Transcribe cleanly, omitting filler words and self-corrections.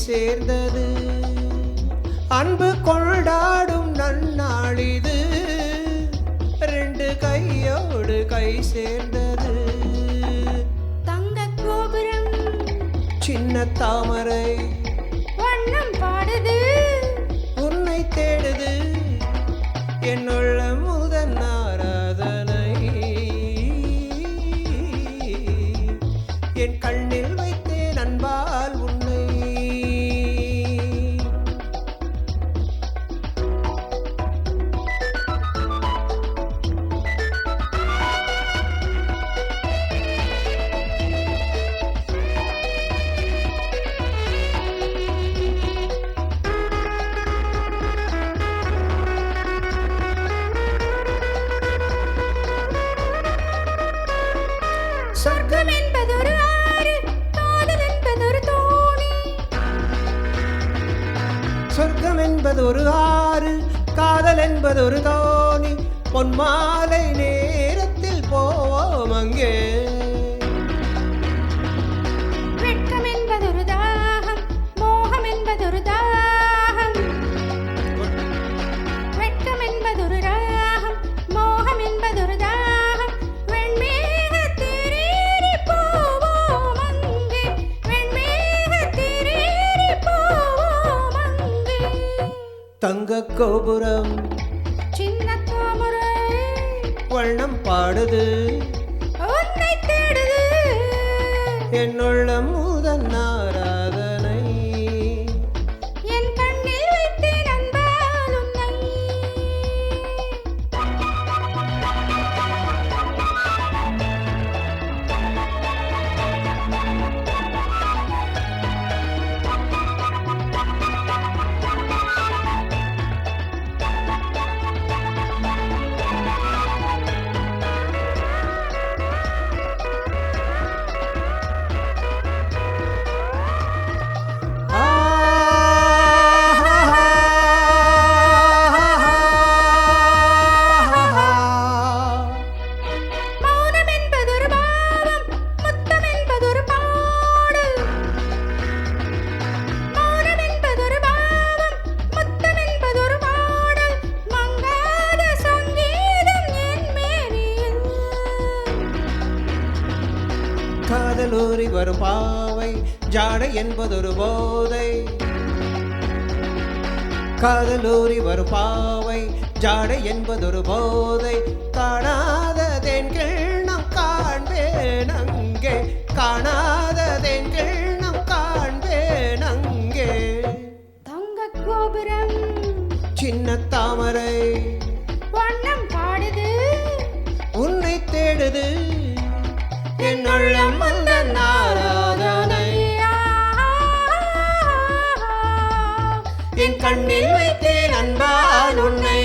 சேர்ந்தது. அன்பு கொண்டாடும் நன்னாளிது, ரெண்டு கையோடு கை சேர்ந்தது. தங்க கோபுரம் சின்ன தாமரை வண்ணம் பாடுது, உன்னை தேடுது. என்னுள்ள முதன் ஆராதனை என் கண்ணில் வைத்தேன் அன்பால் உன்னை. சொர்க்கம் என்பதொரு ஆறு, காதல் என்பதொரு தோணி. சொர்க்கம் என்பதொரு ஆறு, காதல் என்பதொரு தோணி. பொன்மாலை நேரத்தில் போவோம் அங்கே. வெட்கம் என்பதொரு தாகம், மோகம் என்பதொரு தாகம். வெட்கம் என்பதொரு ராகம், மோகம் என்பதொரு தாகம். வெண்மேகத்தேரேறி போவோம் அங்கே, வெண்மேகத்தேரேறி போவோம் அங்கே. தங்க கோபுரம் சின்ன தாமரை வண்ணம் பாடுது, உன்னை தேடுது. என்னுள்ள முதன் ஆராதனை என் கண்ணில் வைத்தேன் அன்பால் உன்னை. மௌனம் என்பதொரு பாவம், முத்தம் என்பதொரு பாடல். மௌனம் என்பதொரு பாவம், முத்தம் என்பதொரு பாடல். மங்காத சங்கீதம் என் மேனியில். காதலூரி வரும் பாவை ஜாடை என்பதொரு போதை. காதலூரி வரும் பாவை ஜாடை என்பதொரு போதை. காணாத தென்கள் நம் காண்பேன் அங்கே, காணாத தென்கள் நம் காண்பேன் அங்கே. தங்க கோபுரம் சின்ன தாமரை வண்ணம் பாடுது, உன்னை தேடுது. என் உள்ளம் வந்த ஆராதனை என் கண்ணில் வைத்தேன் அன்பால் உன்னை.